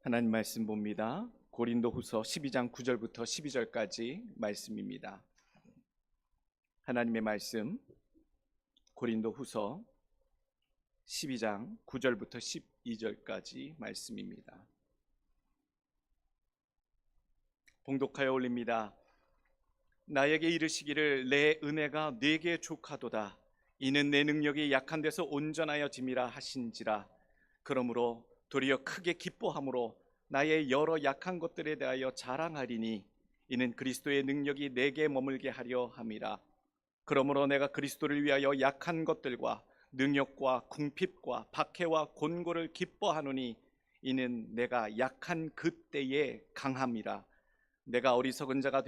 하나님 말씀 봅니다. 고린도후서 12장 9절부터 12절까지 말씀입니다. 하나님의 말씀 고린도후서 12장 9절부터 12절까지 말씀입니다. 봉독하여 올립니다. 나에게 이르시기를 내 은혜가 네게 족하도다. 이는 내 능력이 약한 데서 온전하여짐이라 하신지라. 그러므로 도리어 크게 기뻐함으로 나의 여러 약한 것들에 대하여 자랑하리니 이는 그리스도의 능력이 내게 머물게 하려 함이라. 그러므로 내가 그리스도를 위하여 약한 것들과 능욕과 궁핍과 박해와 곤고를 기뻐하노니 이는 내가 약한 그때에 강함이라. 내가 어리석은 자가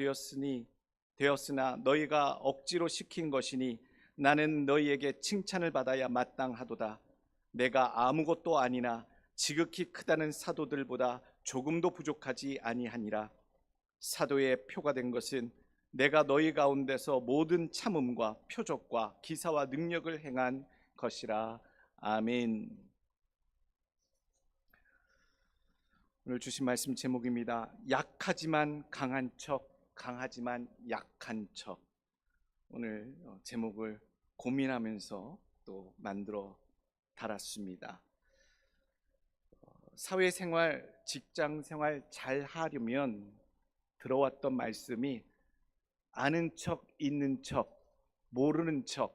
되었으나 너희가 억지로 시킨 것이니 나는 너희에게 칭찬을 받아야 마땅하도다. 내가 아무것도 아니나 지극히 크다는 사도들보다 조금도 부족하지 아니하니라. 사도의 표가 된 것은 내가 너희 가운데서 모든 참음과 표적과 기사와 능력을 행한 것이라. 아멘. 오늘 주신 말씀 제목입니다. 약하지만 강한 척, 강하지만 약한 척. 오늘 제목을 고민하면서 또 만들어 달았습니다. 사회생활, 직장생활 잘 하려면 들어왔던 말씀이 아는 척, 있는 척, 모르는 척,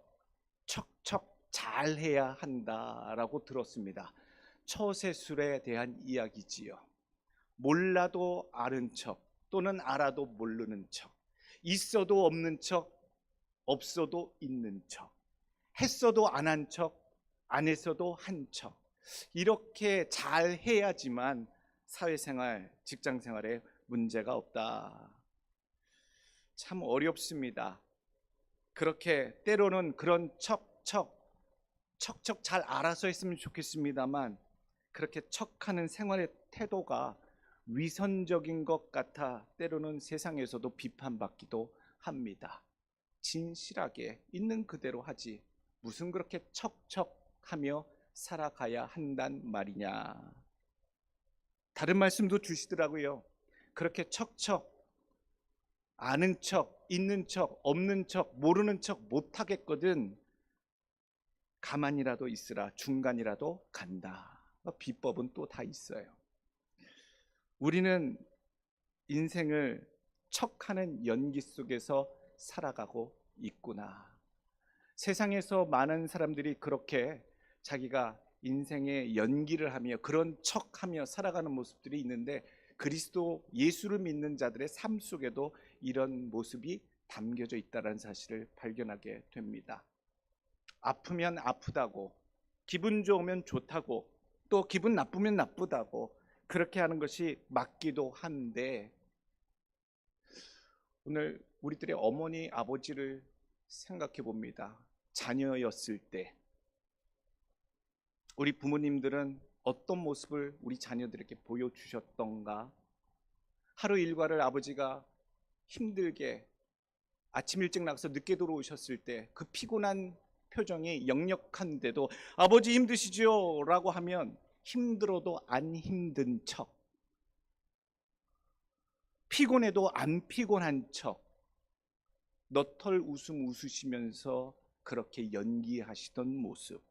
척척 잘해야 한다라고 들었습니다. 처세술에 대한 이야기지요. 몰라도 아는 척 또는 알아도 모르는 척, 있어도 없는 척, 없어도 있는 척, 했어도 안 한 척, 안 했어도 한 척, 이렇게 잘 해야지만 사회생활, 직장생활에 문제가 없다. 참 어렵습니다. 그렇게 때로는 그런 척척 잘 알아서 했으면 좋겠습니다만 그렇게 척하는 생활의 태도가 위선적인 것 같아 때로는 세상에서도 비판받기도 합니다. 진실하게 있는 그대로 하지 무슨 그렇게 척척하며 살아가야 한단 말이냐. 다른 말씀도 주시더라고요. 그렇게 척척 아는 척, 있는 척, 없는 척, 모르는 척 못하겠거든 가만히라도 있으라. 중간이라도 간다. 비법은 또 다 있어요. 우리는 인생을 척하는 연기 속에서 살아가고 있구나. 세상에서 많은 사람들이 그렇게 자기가 인생의 연기를 하며 그런 척하며 살아가는 모습들이 있는데 그리스도 예수를 믿는 자들의 삶 속에도 이런 모습이 담겨져 있다는 사실을 발견하게 됩니다. 아프면 아프다고, 기분 좋으면 좋다고, 또 기분 나쁘면 나쁘다고 그렇게 하는 것이 맞기도 한데 오늘 우리들의 어머니, 아버지를 생각해 봅니다. 자녀였을 때 우리 부모님들은 어떤 모습을 우리 자녀들에게 보여주셨던가? 하루 일과를 아버지가 힘들게 아침 일찍 나가서 늦게 들어오셨을 때 그 피곤한 표정이 역력한데도 아버지 힘드시죠? 라고 하면 힘들어도 안 힘든 척, 피곤해도 안 피곤한 척, 너털 웃음 웃으시면서 그렇게 연기하시던 모습,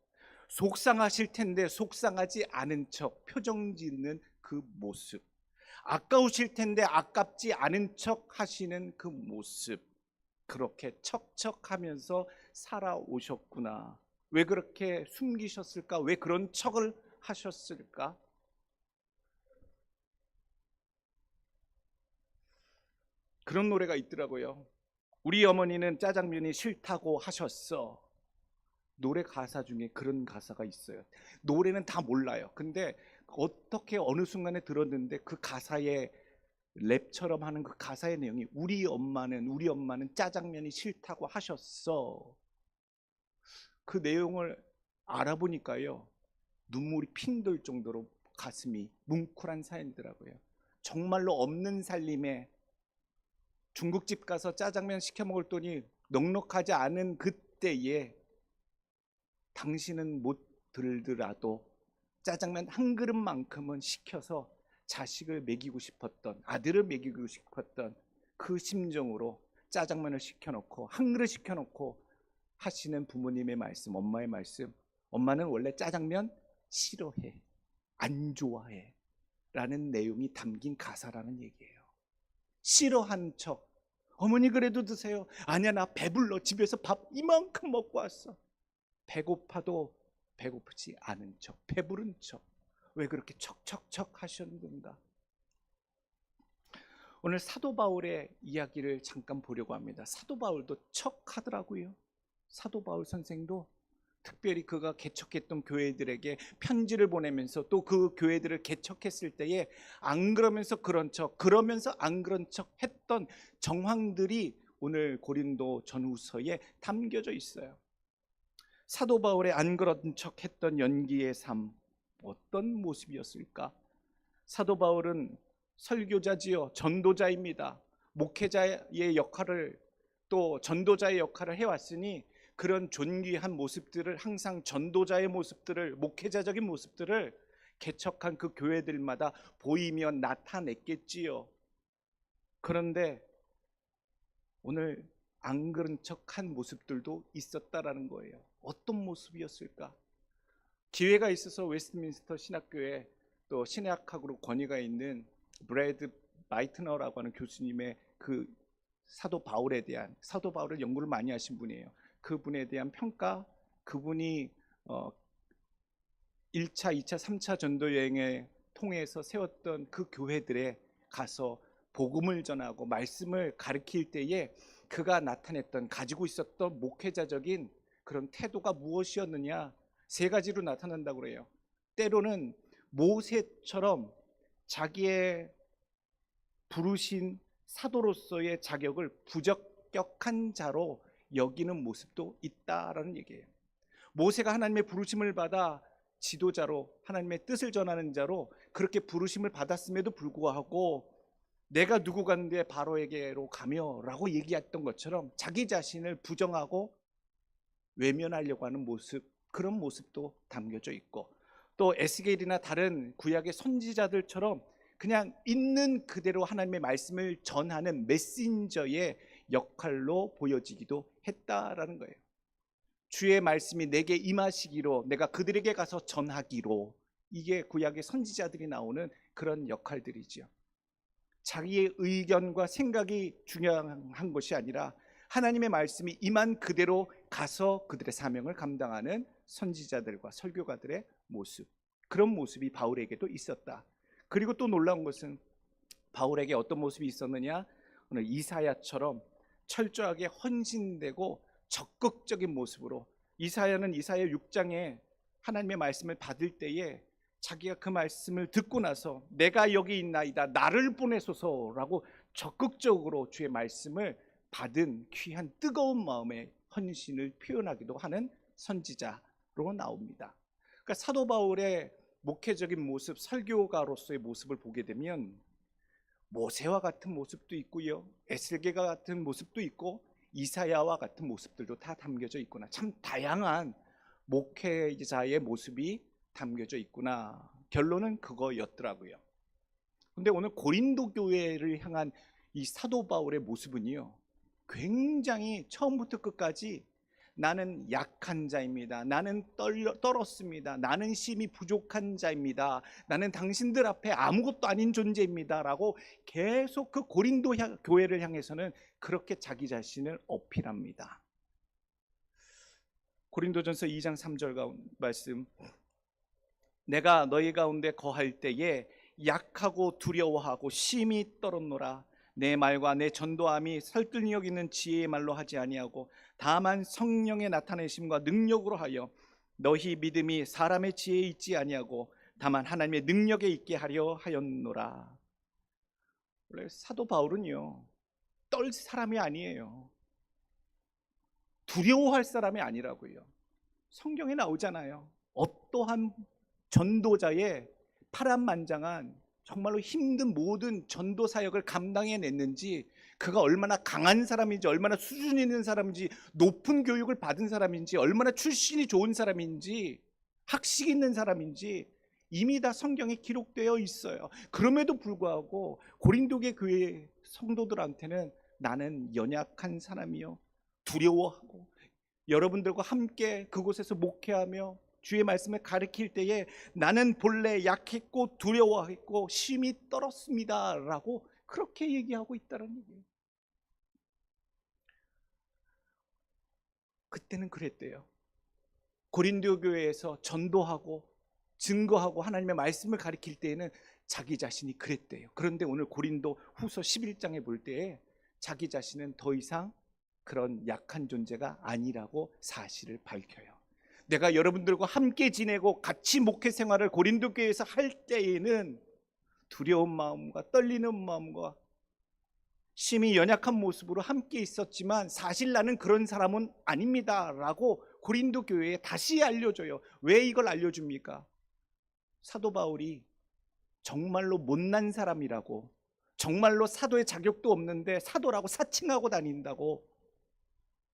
속상하실 텐데 속상하지 않은 척 표정 짓는 그 모습, 아까우실 텐데 아깝지 않은 척 하시는 그 모습, 그렇게 척척하면서 살아오셨구나. 왜 그렇게 숨기셨을까? 왜 그런 척을 하셨을까? 그런 노래가 있더라고요. 우리 어머니는 짜장면이 싫다고 하셨어. 노래 가사 중에 그런 가사가 있어요. 노래는 다 몰라요. 근데 어떻게 어느 순간에 들었는데 그 가사의 랩처럼 하는 그 가사의 내용이 우리 엄마는 짜장면이 싫다고 하셨어. 그 내용을 알아보니까요, 눈물이 핑 돌 정도로 가슴이 뭉클한 사연이더라고요. 정말로 없는 살림에 중국집 가서 짜장면 시켜 먹을 돈이 넉넉하지 않은 그때에 당신은 못 들더라도 짜장면 한 그릇만큼은 시켜서 자식을 먹이고 싶었던, 아들을 먹이고 싶었던 그 심정으로 짜장면을 시켜놓고 한 그릇 시켜놓고 하시는 부모님의 말씀, 엄마의 말씀. 엄마는 원래 짜장면 싫어해, 안 좋아해 라는 내용이 담긴 가사라는 얘기예요. 싫어한 척, 어머니 그래도 드세요. 아니야, 나 배불러, 집에서 밥 이만큼 먹고 왔어. 배고파도 배고프지 않은 척, 배부른 척. 왜 그렇게 척척척 하셨는가? 오늘 사도 바울의 이야기를 잠깐 보려고 합니다. 사도 바울도 척하더라고요. 사도 바울 선생도 특별히 그가 개척했던 교회들에게 편지를 보내면서 또 그 교회들을 개척했을 때에 안 그러면서 그런 척, 그러면서 안 그런 척 했던 정황들이 오늘 고린도 전후서에 담겨져 있어요. 사도 바울의 안 그런 척 했던 연기의 삶, 어떤 모습이었을까? 사도 바울은 설교자지요, 전도자입니다. 목회자의 역할을, 또 전도자의 역할을 해왔으니 그런 존귀한 모습들을, 항상 전도자의 모습들을, 목회자적인 모습들을 개척한 그 교회들마다 보이며 나타냈겠지요. 그런데 오늘 안 그런 척한 모습들도 있었다라는 거예요. 어떤 모습이었을까? 기회가 있어서 웨스트민스터 신학교에 또 신학학으로 권위가 있는 브래드 마이트너라고 하는 교수님의 그 사도 바울에 대한, 사도 바울을 연구를 많이 하신 분이에요. 그분에 대한 평가, 그분이 1차, 2차, 3차 전도 여행을 통해서 세웠던 그 교회들에 가서 복음을 전하고 말씀을 가르칠 때에 그가 나타냈던, 가지고 있었던 목회자적인 그런 태도가 무엇이었느냐, 세 가지로 나타난다고 그래요. 때로는 모세처럼 자기의 부르신 사도로서의 자격을 부적격한 자로 여기는 모습도 있다라는 얘기예요. 모세가 하나님의 부르심을 받아 지도자로, 하나님의 뜻을 전하는 자로 그렇게 부르심을 받았음에도 불구하고 내가 누구간데 바로에게로 가며 라고 얘기했던 것처럼 자기 자신을 부정하고 외면하려고 하는 모습, 그런 모습도 담겨져 있고, 또 에스겔이나 다른 구약의 선지자들처럼 그냥 있는 그대로 하나님의 말씀을 전하는 메신저의 역할로 보여지기도 했다라는 거예요. 주의 말씀이 내게 임하시기로, 내가 그들에게 가서 전하기로, 이게 구약의 선지자들이 나오는 그런 역할들이죠. 자기의 의견과 생각이 중요한 것이 아니라 하나님의 말씀이 임한 그대로 가서 그들의 사명을 감당하는 선지자들과 설교가들의 모습, 그런 모습이 바울에게도 있었다. 그리고 또 놀라운 것은 바울에게 어떤 모습이 있었느냐, 오늘 이사야처럼 철저하게 헌신되고 적극적인 모습으로, 이사야는 이사야 6장에 하나님의 말씀을 받을 때에 자기가 그 말씀을 듣고 나서 내가 여기 있나이다, 나를 보내소서라고 적극적으로 주의 말씀을 받은 귀한 뜨거운 마음의 헌신을 표현하기도 하는 선지자로 나옵니다. 그러니까 사도 바울의 목회적인 모습, 설교가로서의 모습을 보게 되면 모세와 같은 모습도 있고요, 에스겔과 같은 모습도 있고, 이사야와 같은 모습들도 다 담겨져 있구나, 참 다양한 목회자의 모습이 담겨져 있구나, 결론은 그거였더라고요. 근데 오늘 고린도 교회를 향한 이 사도 바울의 모습은요, 굉장히 처음부터 끝까지 나는 약한 자입니다, 나는 떨었습니다, 나는 심히 부족한 자입니다, 나는 당신들 앞에 아무것도 아닌 존재입니다 라고 계속 그 고린도 교회를 향해서는 그렇게 자기 자신을 어필합니다. 고린도전서 2장 3절 말씀, 내가 너희 가운데 거할 때에 약하고 두려워하고 심히 떨었노라. 내 말과 내 전도함이 설득력 있는 지혜의 말로 하지 아니하고 다만 성령의 나타내심과 능력으로 하여 너희 믿음이 사람의 지혜에 있지 아니하고 다만 하나님의 능력에 있게 하려 하였노라. 원래 사도 바울은요, 떨 사람이 아니에요. 두려워할 사람이 아니라고요. 성경에 나오잖아요. 어떠한 전도자의 파란만장한 정말로 힘든 모든 전도 사역을 감당해냈는지, 그가 얼마나 강한 사람인지, 얼마나 수준 있는 사람인지, 높은 교육을 받은 사람인지, 얼마나 출신이 좋은 사람인지, 학식 있는 사람인지, 이미 다 성경에 기록되어 있어요. 그럼에도 불구하고 고린도계 교회 성도들한테는 나는 연약한 사람이요, 두려워하고, 여러분들과 함께 그곳에서 목회하며 주의 말씀을 가르칠 때에 나는 본래 약했고 두려워했고 심히 떨었습니다 라고 그렇게 얘기하고 있다는 얘기예요. 그때는 그랬대요. 고린도 교회에서 전도하고 증거하고 하나님의 말씀을 가르칠 때에는 자기 자신이 그랬대요. 그런데 오늘 고린도 후서 11장에 볼 때에 자기 자신은 더 이상 그런 약한 존재가 아니라고 사실을 밝혀요. 내가 여러분들과 함께 지내고 같이 목회 생활을 고린도 교회에서 할 때에는 두려운 마음과 떨리는 마음과 심히 연약한 모습으로 함께 있었지만 사실 나는 그런 사람은 아닙니다 라고 고린도 교회에 다시 알려줘요. 왜 이걸 알려줍니까? 사도 바울이 정말로 못난 사람이라고, 정말로 사도의 자격도 없는데 사도라고 사칭하고 다닌다고,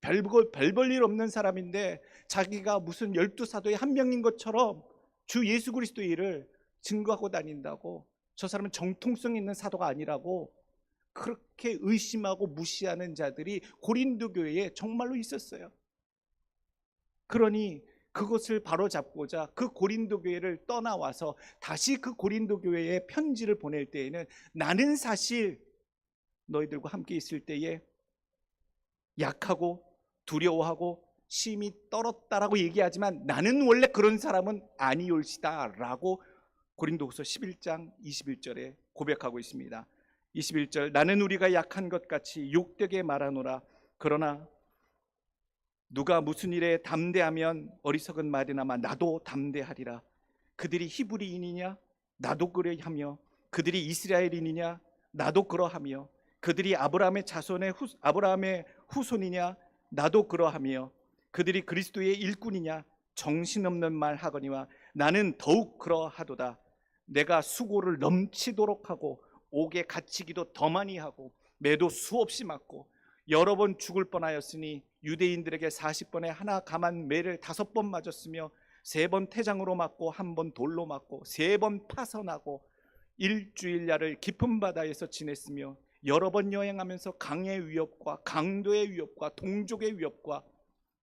별 볼 일 없는 사람인데 자기가 무슨 12사도의 한 명인 것처럼 주 예수 그리스도의 일을 증거하고 다닌다고, 저 사람은 정통성 있는 사도가 아니라고 그렇게 의심하고 무시하는 자들이 고린도 교회에 정말로 있었어요. 그러니 그것을 바로잡고자 그 고린도 교회를 떠나와서 다시 그 고린도 교회에 편지를 보낼 때에는 나는 사실 너희들과 함께 있을 때에 약하고 두려워하고 심히 떨었다라고 얘기하지만 나는 원래 그런 사람은 아니올시다 라고 고린도후서 11장 21절에 고백하고 있습니다. 21절, 나는 우리가 약한 것 같이 욕되게 말하노라. 그러나 누가 무슨 일에 담대하면 어리석은 말이나마 나도 담대하리라. 그들이 히브리인이냐 나도 그러하며, 그들이 이스라엘인이냐 나도 그러하며, 그들이 아브라함의 아브라함의 후손이냐 나도 그러하며, 그들이 그리스도의 일꾼이냐 정신없는 말 하거니와 나는 더욱 그러하도다. 내가 수고를 넘치도록 하고 옥에 갇히기도 더 많이 하고 매도 수없이 맞고 여러 번 죽을 뻔하였으니 유대인들에게 40번에 하나 감한 매를 5번 맞았으며 3번 태장으로 맞고 1번 돌로 맞고 3번 파선하고 일주일야를 깊은 바다에서 지냈으며 여러 번 여행하면서 강의 위협과 강도의 위협과 동족의 위협과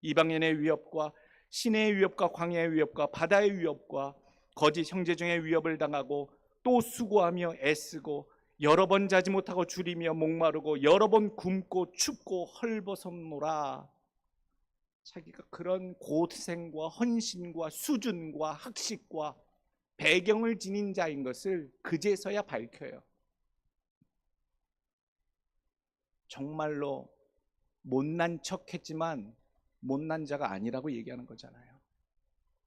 이방인의 위협과 신의 위협과 광야의 위협과 바다의 위협과 거짓 형제 중의 위협을 당하고 또 수고하며 애쓰고 여러 번 자지 못하고 줄이며 목마르고 여러 번 굶고 춥고 헐벗었노라. 자기가 그런 고생과 헌신과 수준과 학식과 배경을 지닌 자인 것을 그제서야 밝혀요. 정말로 못난 척했지만 못난 자가 아니라고 얘기하는 거잖아요.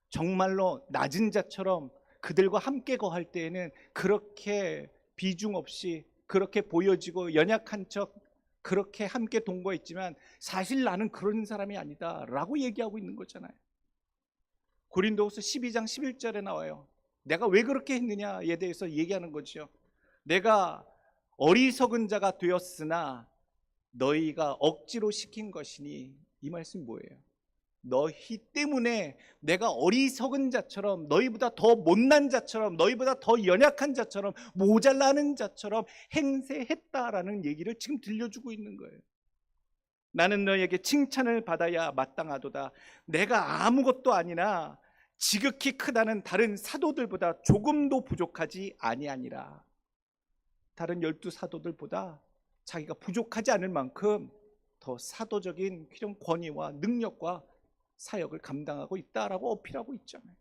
정말로 낮은 자처럼 그들과 함께 거할 때에는 그렇게 비중 없이 그렇게 보여지고 연약한 척 그렇게 함께 동거했지만 사실 나는 그런 사람이 아니다 라고 얘기하고 있는 거잖아요. 고린도후서 12장 11절에 나와요. 내가 왜 그렇게 했느냐에 대해서 얘기하는 거죠. 내가 어리석은 자가 되었으나 너희가 억지로 시킨 것이니, 이 말씀 뭐예요? 너희 때문에 내가 어리석은 자처럼, 너희보다 더 못난 자처럼, 너희보다 더 연약한 자처럼, 모자라는 자처럼 행세했다라는 얘기를 지금 들려주고 있는 거예요. 나는 너희에게 칭찬을 받아야 마땅하도다. 내가 아무것도 아니나 지극히 크다는 다른 사도들보다 조금도 부족하지 아니하니라. 다른 12사도들보다 자기가 부족하지 않을 만큼 더 사도적인 그런 권위와 능력과 사역을 감당하고 있다라고 어필하고 있잖아요.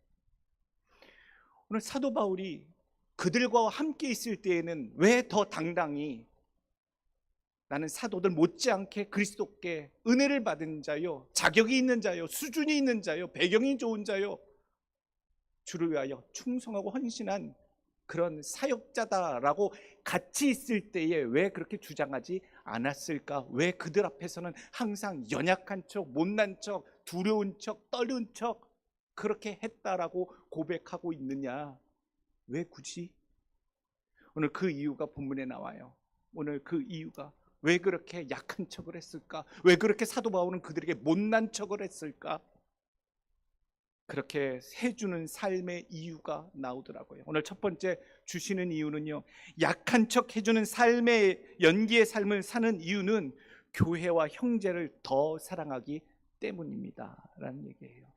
오늘 사도 바울이 그들과 함께 있을 때에는 왜 더 당당히 나는 사도들 못지않게 그리스도께 은혜를 받은 자요, 자격이 있는 자요, 수준이 있는 자요, 배경이 좋은 자요, 주를 위하여 충성하고 헌신한 그런 사역자다라고 같이 있을 때에 왜 그렇게 주장하지 않았을까? 왜 그들 앞에서는 항상 연약한 척, 못난 척, 두려운 척, 떨은 척 그렇게 했다라고 고백하고 있느냐? 왜 굳이? 오늘 그 이유가 본문에 나와요. 오늘 그 이유가 왜 그렇게 약한 척을 했을까? 왜 그렇게 사도 바울은 그들에게 못난 척을 했을까? 그렇게 해주는 삶의 이유가 나오더라고요. 오늘 첫 번째 주시는 이유는요, 약한 척 해주는 삶의 연기의 삶을 사는 이유는 교회와 형제를 더 사랑하기 때문입니다 라는 얘기예요.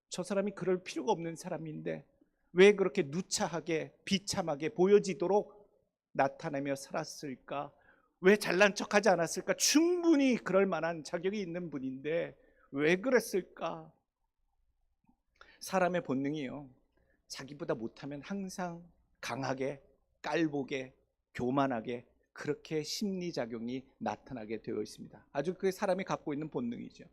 저 사람이 그럴 필요가 없는 사람인데 왜 그렇게 누차하게 비참하게 보여지도록 나타내며 살았을까? 왜 잘난 척하지 않았을까? 충분히 그럴 만한 자격이 있는 분인데 왜 그랬을까? 사람의 본능이요, 자기보다 못하면 항상 강하게, 깔보게, 교만하게 그렇게 심리작용이 나타나게 되어 있습니다. 아주 그 사람이 갖고 있는 본능이죠.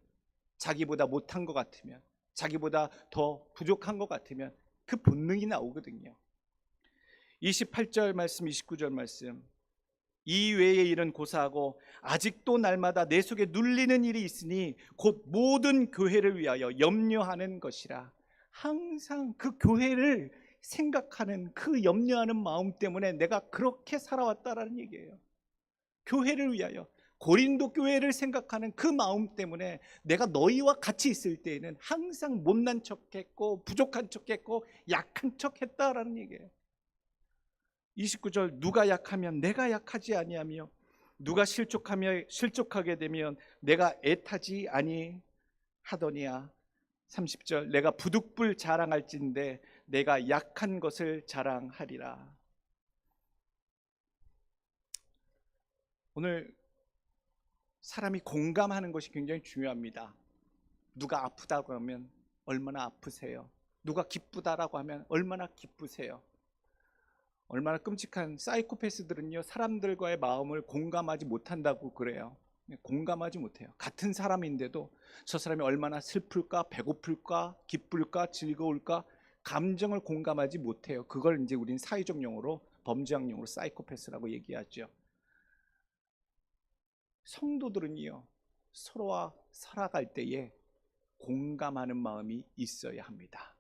자기보다 못한 것 같으면, 자기보다 더 부족한 것 같으면 그 본능이 나오거든요. 28절 말씀, 29절 말씀, 이 외의 일은 고사하고 아직도 날마다 내 속에 눌리는 일이 있으니 곧 모든 교회를 위하여 염려하는 것이라. 항상 그 교회를 생각하는 그 염려하는 마음 때문에 내가 그렇게 살아왔다라는 얘기예요. 교회를 위하여, 고린도 교회를 생각하는 그 마음 때문에 내가 너희와 같이 있을 때에는 항상 못난 척했고 부족한 척했고 약한 척했다라는 얘기예요. 29절, 누가 약하면 내가 약하지 아니하며 누가 실족하게 되면 내가 애타지 아니하더니야. 30절, 내가 부득불 자랑할진대 내가 약한 것을 자랑하리라. 오늘 사람이 공감하는 것이 굉장히 중요합니다. 누가 아프다고 하면 얼마나 아프세요? 누가 기쁘다라고 하면 얼마나 기쁘세요? 얼마나 끔찍한 사이코패스들은요, 사람들과의 마음을 공감하지 못한다고 그래요. 공감하지 못해요. 같은 사람인데도 저 사람이 얼마나 슬플까, 배고플까, 기쁠까, 즐거울까 감정을 공감하지 못해요. 그걸 이제 우린 사회적 용어로, 범죄학 용어로 사이코패스라고 얘기하죠. 성도들은요, 서로와 살아갈 때에 공감하는 마음이 있어야 합니다.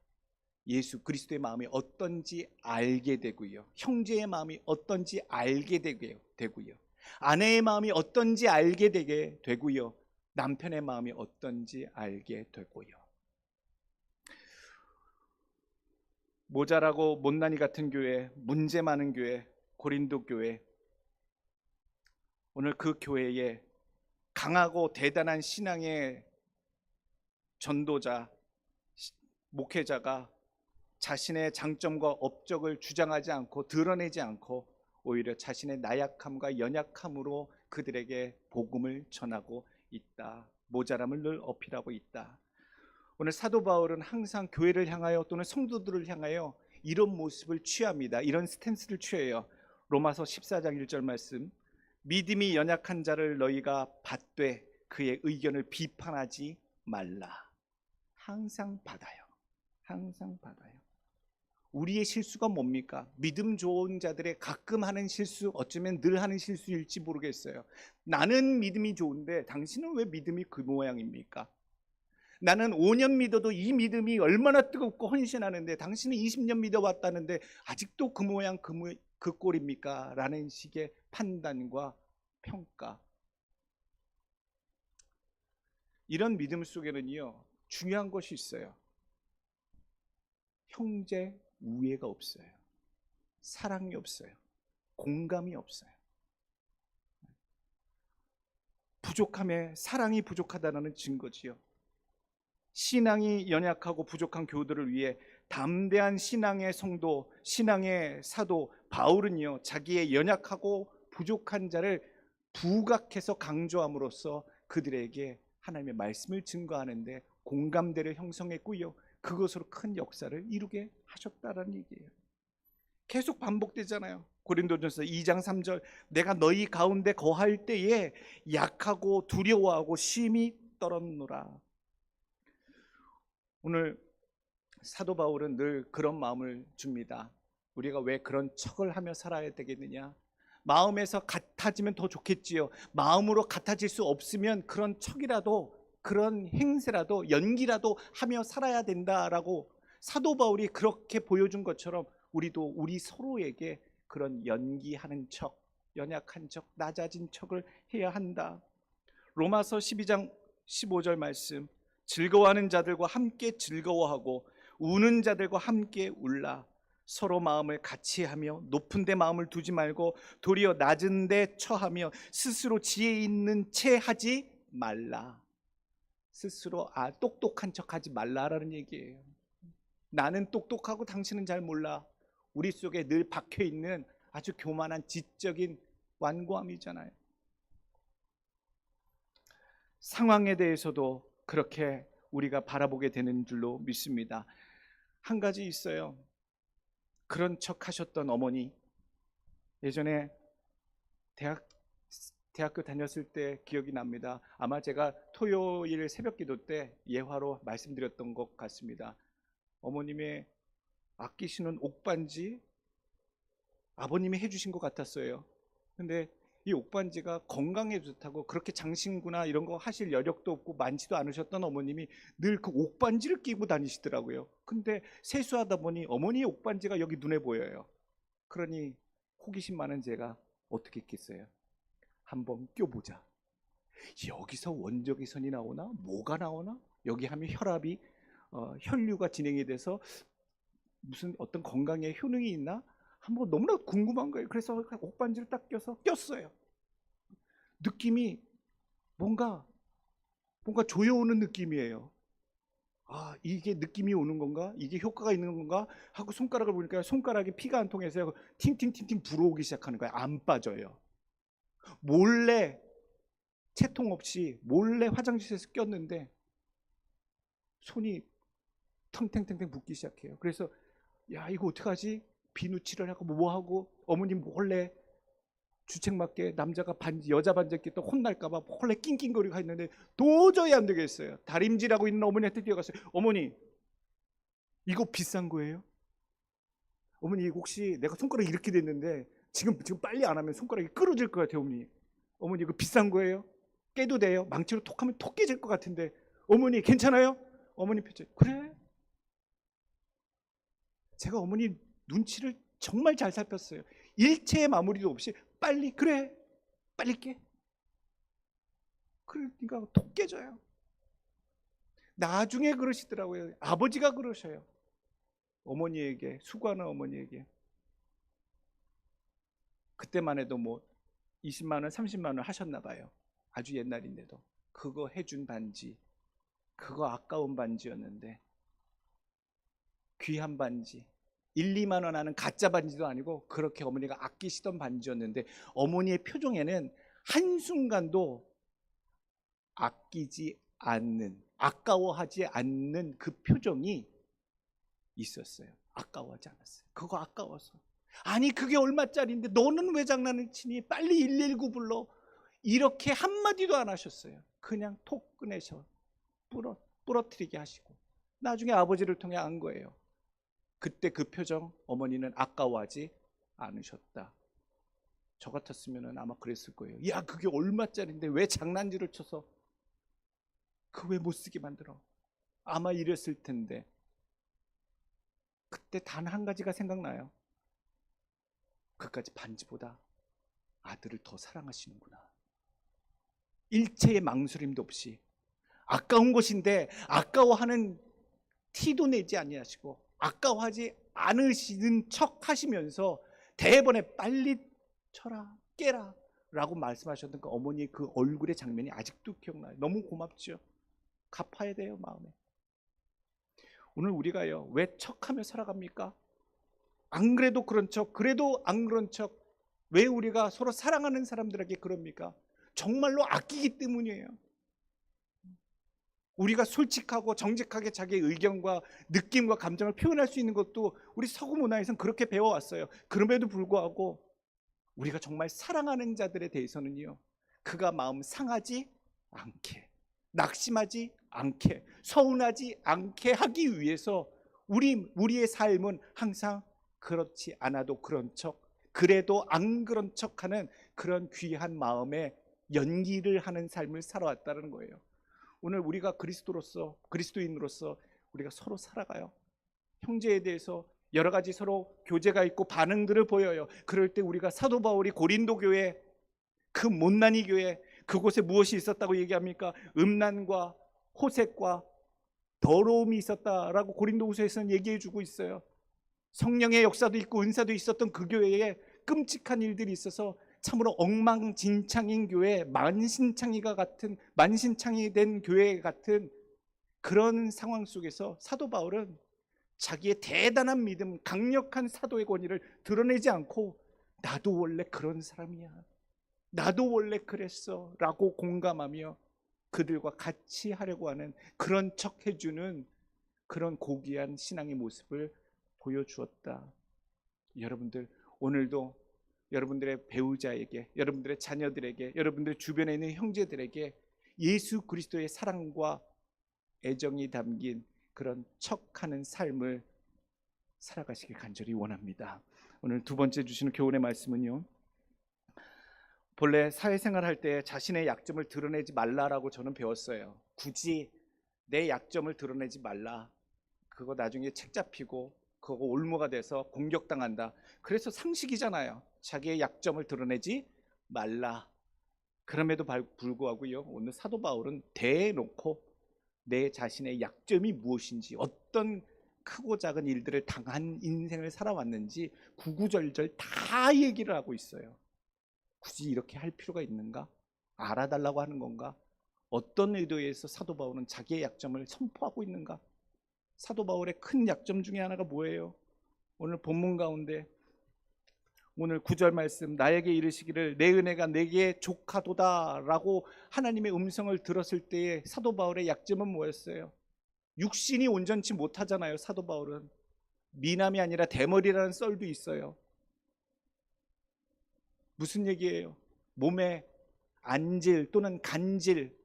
예수 그리스도의 마음이 어떤지 알게 되고요, 형제의 마음이 어떤지 알게 되고요, 아내의 마음이 어떤지 알게 되게 되고요, 남편의 마음이 어떤지 알게 되고요. 모자라고 못난이 같은 교회, 문제 많은 교회, 고린도 교회, 오늘 그 교회에 강하고 대단한 신앙의 전도자, 목회자가 자신의 장점과 업적을 주장하지 않고 드러내지 않고 오히려 자신의 나약함과 연약함으로 그들에게 복음을 전하고 있다. 모자람을 늘 어필하고 있다. 오늘 사도 바울은 항상 교회를 향하여 또는 성도들을 향하여 이런 모습을 취합니다. 이런 스탠스를 취해요. 로마서 14장 1절 말씀, 믿음이 연약한 자를 너희가 받되 그의 의견을 비판하지 말라. 항상 받아요. 항상 받아요. 우리의 실수가 뭡니까? 믿음 좋은 자들의 가끔 하는 실수, 어쩌면 늘 하는 실수일지 모르겠어요. 나는 믿음이 좋은데 당신은 왜 믿음이 그 모양입니까? 나는 5년 믿어도 이 믿음이 얼마나 뜨겁고 헌신하는데 당신은 20년 믿어왔다는데 아직도 그 모양 그 꼴입니까? 라는 식의 판단과 평가. 이런 믿음 속에는요, 중요한 것이 있어요. 형제 우애가 없어요. 사랑이 없어요. 공감이 없어요. 부족함에 사랑이 부족하다는 증거지요. 신앙이 연약하고 부족한 교우들을 위해 담대한 신앙의 성도, 신앙의 사도 바울은요, 자기의 연약하고 부족한 자를 부각해서 강조함으로써 그들에게 하나님의 말씀을 증거하는데 공감대를 형성했고요, 그것으로 큰 역사를 이루게 하셨다라는 얘기예요. 계속 반복되잖아요. 고린도전서 2장 3절, 내가 너희 가운데 거할 때에 약하고 두려워하고 심히 떨었노라. 오늘 사도 바울은 늘 그런 마음을 줍니다. 우리가 왜 그런 척을 하며 살아야 되겠느냐? 마음에서 같아지면 더 좋겠지요. 마음으로 같아질 수 없으면 그런 척이라도, 그런 행세라도, 연기라도 하며 살아야 된다라고 사도 바울이 그렇게 보여준 것처럼 우리도 우리 서로에게 그런 연기하는 척, 연약한 척, 낮아진 척을 해야 한다. 로마서 12장 15절 말씀, 즐거워하는 자들과 함께 즐거워하고 우는 자들과 함께 울라. 서로 마음을 같이 하며 높은 데 마음을 두지 말고 도리어 낮은 데 처하며 스스로 지혜 있는 채 하지 말라. 스스로 똑똑한 척 하지 말라라는 얘기예요. 나는 똑똑하고 당신은 잘 몰라. 우리 속에 늘 박혀있는 아주 교만한 지적인 완고함이잖아요. 상황에 대해서도 그렇게 우리가 바라보게 되는 줄로 믿습니다. 한 가지 있어요. 그런 척 하셨던 어머니, 예전에 대학교 다녔을 때 기억이 납니다. 아마 제가 토요일 새벽기도 때 예화로 말씀드렸던 것 같습니다. 어머님의 아끼시는 옥반지 아버님이 해주신 것 같았어요. 근데 이 옥반지가 건강에 좋다고 그렇게 장신구나 이런 거 하실 여력도 없고 많지도 않으셨던 어머님이 늘 그 옥반지를 끼고 다니시더라고요. 근데 세수하다 보니 어머니의 옥반지가 여기 눈에 보여요. 그러니 호기심 많은 제가 어떻게 했겠어요? 한번 껴보자. 여기서 원적외선이 나오나? 뭐가 나오나? 여기 하면 혈압이 혈류가 진행이 돼서 무슨 어떤 건강에 효능이 있나? 한번 너무나 궁금한 거예요. 그래서 옥반지를 딱 껴서 꼈어요. 느낌이 뭔가 조여오는 느낌이에요. 이게 느낌이 오는 건가? 이게 효과가 있는 건가? 하고 손가락을 보니까 손가락에 피가 안 통해서 팅팅팅팅 불어오기 시작하는 거예요. 안 빠져요. 몰래 채통 없이 몰래 화장실에서 꼈는데 손이 텅탱탱탱 붓기 시작해요. 그래서 야, 이거 어떡하지? 비누칠을 하고 뭐하고 어머님 몰래 주책맞게 남자가 여자 반지 꼈다 혼날까봐 몰래 낑낑거리고 했는데 도저히 안 되겠어요. 다림질하고 있는 어머니한테 뛰어갔어요. 어머니, 이거 비싼 거예요? 어머니, 이거 혹시 내가 손가락이 이렇게 됐는데 지금 빨리 안 하면 손가락이 끊어질 것 같아요. 어머니 이거 비싼 거예요? 깨도 돼요? 망치로 톡 하면 톡 깨질 것 같은데 어머니 괜찮아요? 어머니 표정 그래? 제가 어머니 눈치를 정말 잘 살폈어요. 일체의 마무리도 없이 빨리 그래 빨리 깨. 그러니까 톡 깨져요. 나중에 그러시더라고요. 아버지가 그러셔요. 어머니에게, 수고하는 어머니에게. 그때만 해도 뭐 20만 원 30만 원 하셨나 봐요. 아주 옛날인데도 그거 해준 반지, 그거 아까운 반지였는데, 귀한 반지, 1, 2만 원 하는 가짜 반지도 아니고 그렇게 어머니가 아끼시던 반지였는데 어머니의 표정에는 한순간도 아끼지 않는, 아까워하지 않는 그 표정이 있었어요. 아까워하지 않았어요. 그거 아까워서. 아니 그게 얼마짜리인데 너는 왜 장난을 치니? 빨리 119 불러. 이렇게 한마디도 안 하셨어요. 그냥 톡 꺼내셔 부러뜨리게 하시고 나중에 아버지를 통해 안 거예요. 그때 그 표정, 어머니는 아까워하지 않으셨다. 저 같았으면 아마 그랬을 거예요. 야, 그게 얼마짜리인데 왜 장난질을 쳐서 그 왜 못 쓰게 만들어? 아마 이랬을 텐데. 그때 단 한 가지가 생각나요. 그까지 반지보다 아들을 더 사랑하시는구나. 일체의 망설임도 없이 아까운 것인데 아까워하는 티도 내지 아니하시고 아까워하지 않으시는 척 하시면서 대번에 빨리 쳐라 깨라 라고 말씀하셨던 그 어머니의 그 얼굴의 장면이 아직도 기억나요. 너무 고맙죠. 갚아야 돼요. 마음에. 오늘 우리가요 왜 척하며 살아갑니까? 안 그래도 그런 척, 그래도 안 그런 척. 왜 우리가 서로 사랑하는 사람들에게 그럽니까? 정말로 아끼기 때문이에요. 우리가 솔직하고 정직하게 자기의 의견과 느낌과 감정을 표현할 수 있는 것도 우리 서구 문화에서는 그렇게 배워왔어요. 그럼에도 불구하고 우리가 정말 사랑하는 자들에 대해서는요, 그가 마음 상하지 않게, 낙심하지 않게, 서운하지 않게 하기 위해서 우리의 삶은 항상 그렇지 않아도 그런 척, 그래도 안 그런 척하는 그런 귀한 마음에 연기를 하는 삶을 살아왔다는 거예요. 오늘 우리가 그리스도인으로서 우리가 서로 살아가요. 형제에 대해서 여러 가지 서로 교제가 있고 반응들을 보여요. 그럴 때 우리가 사도 바울이 고린도 교회, 그 못난이 교회, 그곳에 무엇이 있었다고 얘기합니까? 음란과 호색과 더러움이 있었다라고 고린도후서에서는 얘기해 주고 있어요. 성령의 역사도 있고 은사도 있었던 그 교회에 끔찍한 일들이 있어서 참으로 엉망진창인 교회, 만신창이 된 교회 같은 그런 상황 속에서 사도 바울은 자기의 대단한 믿음, 강력한 사도의 권위를 드러내지 않고 나도 원래 그런 사람이야, 나도 원래 그랬어 라고 공감하며 그들과 같이 하려고 하는 그런 척 해주는 그런 고귀한 신앙의 모습을 보여주었다. 여러분들, 오늘도 여러분들의 배우자에게, 여러분들의 자녀들에게, 여러분들 주변에 있는 형제들에게 예수 그리스도의 사랑과 애정이 담긴 그런 척하는 삶을 살아가시길 간절히 원합니다. 오늘 두 번째 주시는 교훈의 말씀은요, 본래 사회생활 할 때 자신의 약점을 드러내지 말라라고 저는 배웠어요. 굳이 내 약점을 드러내지 말라. 그거 나중에 책 잡히고 그거 올무가 돼서 공격당한다. 그래서 상식이잖아요. 자기의 약점을 드러내지 말라. 그럼에도 불구하고요, 오늘 사도 바울은 대놓고 내 자신의 약점이 무엇인지, 어떤 크고 작은 일들을 당한 인생을 살아왔는지 구구절절 다 얘기를 하고 있어요. 굳이 이렇게 할 필요가 있는가? 알아달라고 하는 건가? 어떤 의도에서 사도 바울은 자기의 약점을 선포하고 있는가? 사도 바울의 큰 약점 중에 하나가 뭐예요? 오늘 본문 가운데 오늘 9절 말씀, 나에게 이르시기를 내 은혜가 내게 족하도다 라고 하나님의 음성을 들었을 때의 사도 바울의 약점은 뭐였어요? 육신이 온전치 못하잖아요. 사도 바울은 미남이 아니라 대머리라는 썰도 있어요. 무슨 얘기예요? 몸에 안질 또는 간질,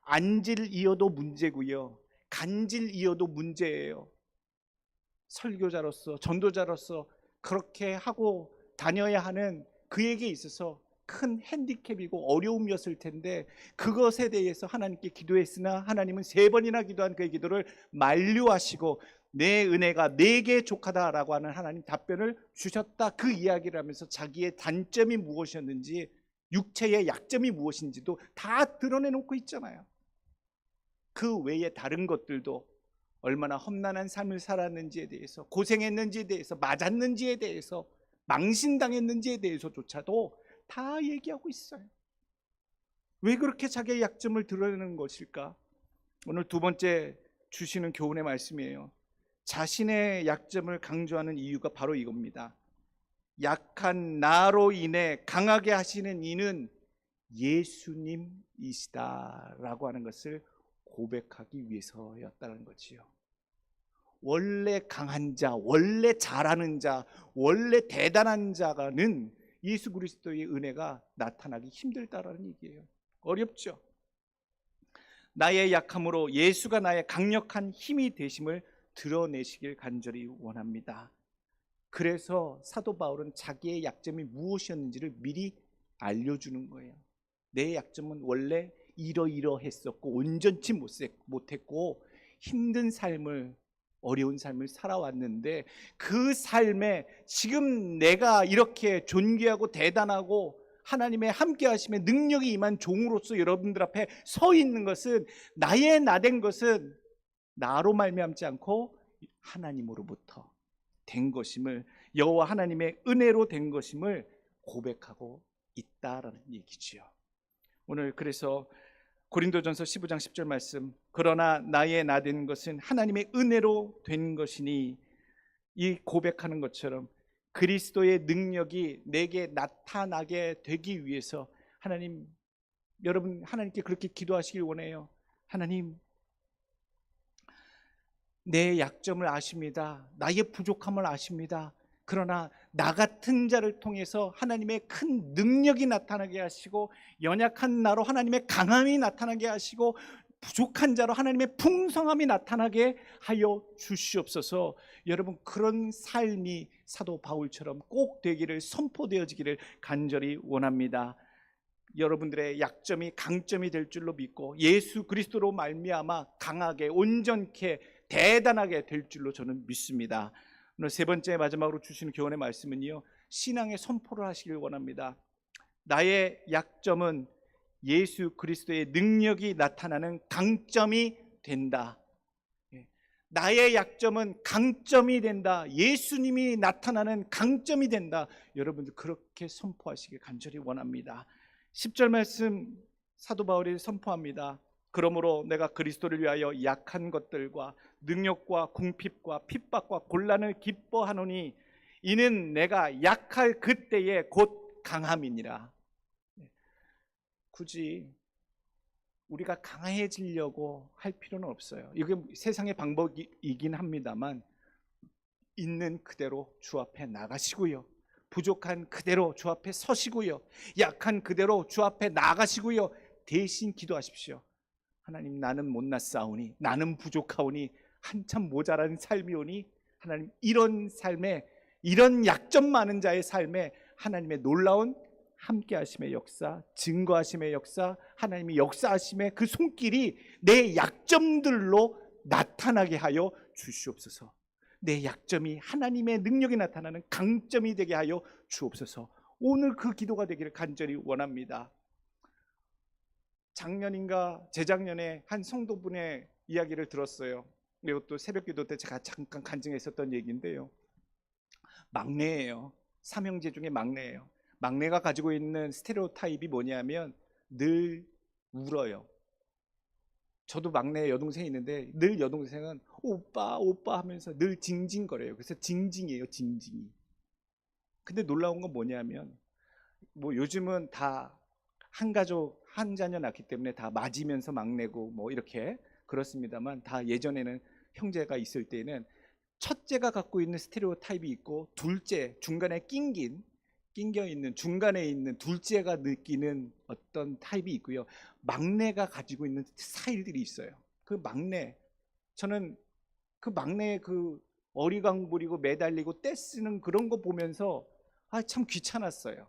안질이어도 문제고요, 간질이어도 문제예요. 설교자로서, 전도자로서 그렇게 하고 다녀야 하는 그에게 있어서 큰 핸디캡이고 어려움이었을 텐데, 그것에 대해서 하나님께 기도했으나 하나님은 3번이나 기도한 그의 기도를 만류하시고 내 은혜가 내게 족하다라고 하는 하나님 답변을 주셨다. 그 이야기를 하면서 자기의 단점이 무엇이었는지, 육체의 약점이 무엇인지도 다 드러내놓고 있잖아요. 그 외에 다른 것들도 얼마나 험난한 삶을 살았는지에 대해서, 고생했는지에 대해서, 맞았는지에 대해서, 망신당했는지에 대해서조차도 다 얘기하고 있어요. 왜 그렇게 자기의 약점을 드러내는 것일까? 오늘 두 번째 주시는 교훈의 말씀이에요. 자신의 약점을 강조하는 이유가 바로 이겁니다. 약한 나로 인해 강하게 하시는 이는 예수님이시다라고 하는 것을 고백하기 위해서였다는 거지요. 원래 강한 자, 원래 잘하는 자, 원래 대단한 자가는 예수 그리스도의 은혜가 나타나기 힘들다라는 얘기예요. 어렵죠. 나의 약함으로 예수가 나의 강력한 힘이 되심을 드러내시길 간절히 원합니다. 그래서 사도 바울은 자기의 약점이 무엇이었는지를 미리 알려주는 거예요. 내 약점은 원래 이러이러했었고 온전치 못했고 힘든 삶을, 어려운 삶을 살아왔는데, 그 삶에 지금 내가 이렇게 존귀하고 대단하고 하나님의 함께 하심의 능력이 임한 종으로서 여러분들 앞에 서 있는 것은, 나의 나된 것은 나로 말미암지 않고 하나님으로부터 된 것임을, 여호와 하나님의 은혜로 된 것임을 고백하고 있다라는 얘기지요. 오늘 그래서 고린도전서 15장 10절 말씀, 그러나 나의 나된 것은 하나님의 은혜로 된 것이니, 이 고백하는 것처럼 그리스도의 능력이 내게 나타나게 되기 위해서 여러분 하나님께 그렇게 기도하시길 원해요. 하나님, 내 약점을 아십니다. 나의 부족함을 아십니다. 그러나 나 같은 자를 통해서 하나님의 큰 능력이 나타나게 하시고, 연약한 나로 하나님의 강함이 나타나게 하시고, 부족한 자로 하나님의 풍성함이 나타나게 하여 주시옵소서. 여러분, 그런 삶이 사도 바울처럼 꼭 되기를, 선포되어지기를 간절히 원합니다. 여러분들의 약점이 강점이 될 줄로 믿고 예수 그리스도로 말미암아 강하게, 온전케, 대단하게 될 줄로 저는 믿습니다. 오늘 세 번째 마지막으로 주시는 교훈의 말씀은요, 신앙의 선포를 하시길 원합니다. 나의 약점은 예수 그리스도의 능력이 나타나는 강점이 된다. 나의 약점은 강점이 된다. 예수님이 나타나는 강점이 된다. 여러분들 그렇게 선포하시길 간절히 원합니다. 10절 말씀 사도 바울이 선포합니다. 그러므로 내가 그리스도를 위하여 약한 것들과 능력과 궁핍과 핍박과 곤란을 기뻐하노니 이는 내가 약할 그때에 곧 강함이니라. 굳이 우리가 강해지려고 할 필요는 없어요. 이게 세상의 방법이긴 합니다만 있는 그대로 주 앞에 나가시고요, 부족한 그대로 주 앞에 서시고요, 약한 그대로 주 앞에 나가시고요, 대신 기도하십시오. 하나님, 나는 못났사오니, 나는 부족하오니, 한참 모자란 삶이오니, 하나님, 이런 삶에, 이런 약점 많은 자의 삶에 하나님의 놀라운 함께 하심의 역사, 증거하심의 역사, 하나님이 역사하심의 그 손길이 내 약점들로 나타나게 하여 주시옵소서. 내 약점이 하나님의 능력이 나타나는 강점이 되게 하여 주옵소서. 오늘 그 기도가 되기를 간절히 원합니다. 작년인가 재작년에 한 성도분의 이야기를 들었어요. 그리고 또 새벽기도 때 제가 잠깐 간증했었던 얘기인데요, 막내예요. 삼형제 중에 막내예요. 막내가 가지고 있는 스테레오타입이 뭐냐면 늘 울어요. 저도 막내 여동생이 있는데 늘 여동생은 오빠 오빠 하면서 늘 징징거려요. 그래서 징징이에요, 징징이. 근데 놀라운 건 뭐냐면, 뭐 요즘은 다 한 가족 한 자녀 낳기 때문에 다 맞으면서 막내고 뭐 이렇게 그렇습니다만, 다 예전에는 형제가 있을 때는 첫째가 갖고 있는 스테레오타입이 있고, 둘째 중간에 낑겨 있는 중간에 있는 둘째가 느끼는 어떤 타입이 있고요, 막내가 가지고 있는 스타일들이 있어요. 그 막내, 저는 그 막내의 그 어리광 부리고 매달리고 떼쓰는 그런 거 보면서 참 귀찮았어요.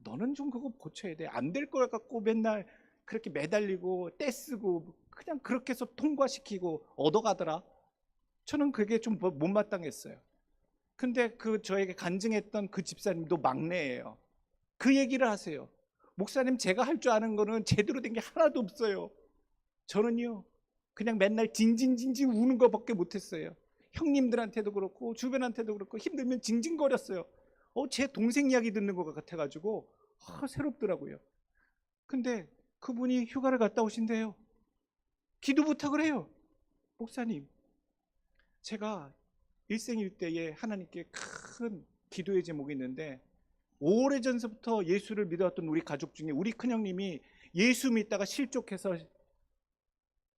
너는 좀 그거 고쳐야 돼. 안 될 걸 갖고 맨날 그렇게 매달리고 떼쓰고 그냥 그렇게 해서 통과시키고 얻어가더라. 저는 그게 좀 못마땅했어요. 근데 그 저에게 간증했던 그 집사님도 막내예요. 그 얘기를 하세요. 목사님, 제가 할 줄 아는 거는 제대로 된 게 하나도 없어요. 저는요, 그냥 맨날 징징징징 우는 거밖에 못했어요. 형님들한테도 그렇고 주변한테도 그렇고 힘들면 징징거렸어요. 제 동생 이야기 듣는 것 같아가지고 새롭더라고요. 근데 그분이 휴가를 갔다 오신대요. 기도 부탁을 해요. 목사님, 제가 일생일대에 하나님께 큰 기도의 제목이 있는데, 오래전서부터 예수를 믿어왔던 우리 가족 중에 우리 큰형님이 예수 믿다가 실족해서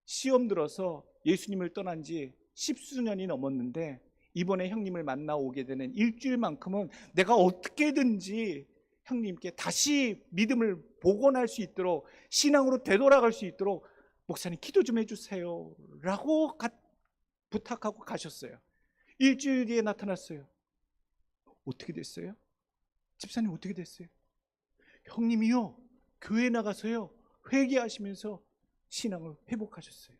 시험 들어서 예수님을 떠난 지 10수년이 넘었는데, 이번에 형님을 만나오게 되는 일주일만큼은 내가 어떻게든지 형님께 다시 믿음을 복원할 수 있도록, 신앙으로 되돌아갈 수 있도록 목사님 기도 좀 해주세요 라고 부탁하고 가셨어요. 일주일 뒤에 나타났어요. 어떻게 됐어요? 집사님 어떻게 됐어요? 형님이요, 교회 나가서요 회개하시면서 신앙을 회복하셨어요.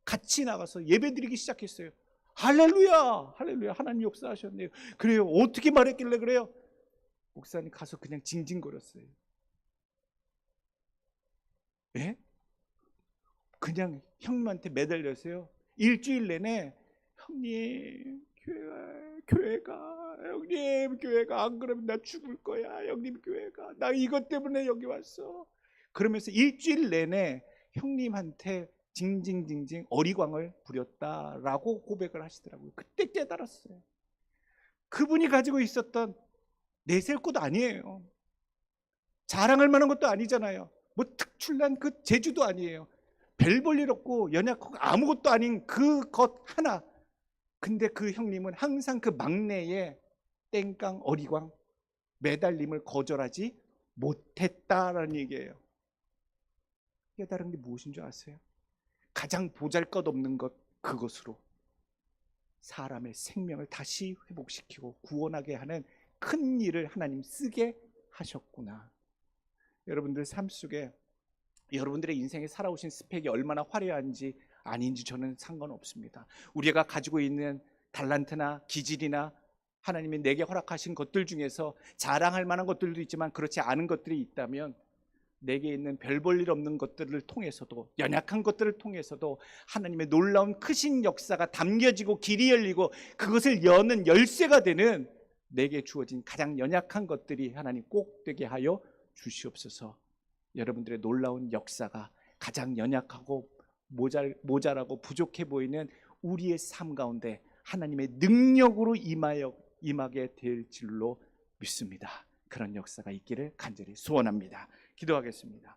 같이 나가서 예배드리기 시작했어요. 할렐루야, 할렐루야, 하나님 역사하셨네요. 그래요, 어떻게 말했길래 그래요? 목사님 가서 그냥 징징거렸어요. 예? 그냥 형님한테 매달려서요, 일주일 내내 형님 교회가 형님 교회가 안 그러면 나 죽을 거야, 형님 교회가 나 이것 때문에 여기 왔어, 그러면서 일주일 내내 형님한테 징징징징 어리광을 부렸다라고 고백을 하시더라고요. 그때 깨달았어요. 그분이 가지고 있었던 내세울 것도 아니에요. 자랑할 만한 것도 아니잖아요. 뭐 특출난 그 재주도 아니에요. 별 볼 일 없고 연약하고 아무것도 아닌 그것 하나. 근데 그 형님은 항상 그 막내의 땡깡 어리광 매달림을 거절하지 못했다라는 얘기예요. 깨달은 게 무엇인 줄 아세요? 가장 보잘것없는 것, 그것으로 사람의 생명을 다시 회복시키고 구원하게 하는 큰 일을 하나님 쓰게 하셨구나. 여러분들 삶 속에 여러분들의 인생에 살아오신 스펙이 얼마나 화려한지 아닌지 저는 상관없습니다. 우리가 가지고 있는 달란트나 기질이나 하나님이 내게 허락하신 것들 중에서 자랑할 만한 것들도 있지만 그렇지 않은 것들이 있다면 내게 있는 별 볼 일 없는 것들을 통해서도, 연약한 것들을 통해서도 하나님의 놀라운 크신 역사가 담겨지고 길이 열리고 그것을 여는 열쇠가 되는 내게 주어진 가장 연약한 것들이 하나님 꼭 되게 하여 주시옵소서. 여러분들의 놀라운 역사가 가장 연약하고 모자라고 부족해 보이는 우리의 삶 가운데 하나님의 능력으로 임하게 될 줄로 믿습니다. 그런 역사가 있기를 간절히 소원합니다. 기도하겠습니다.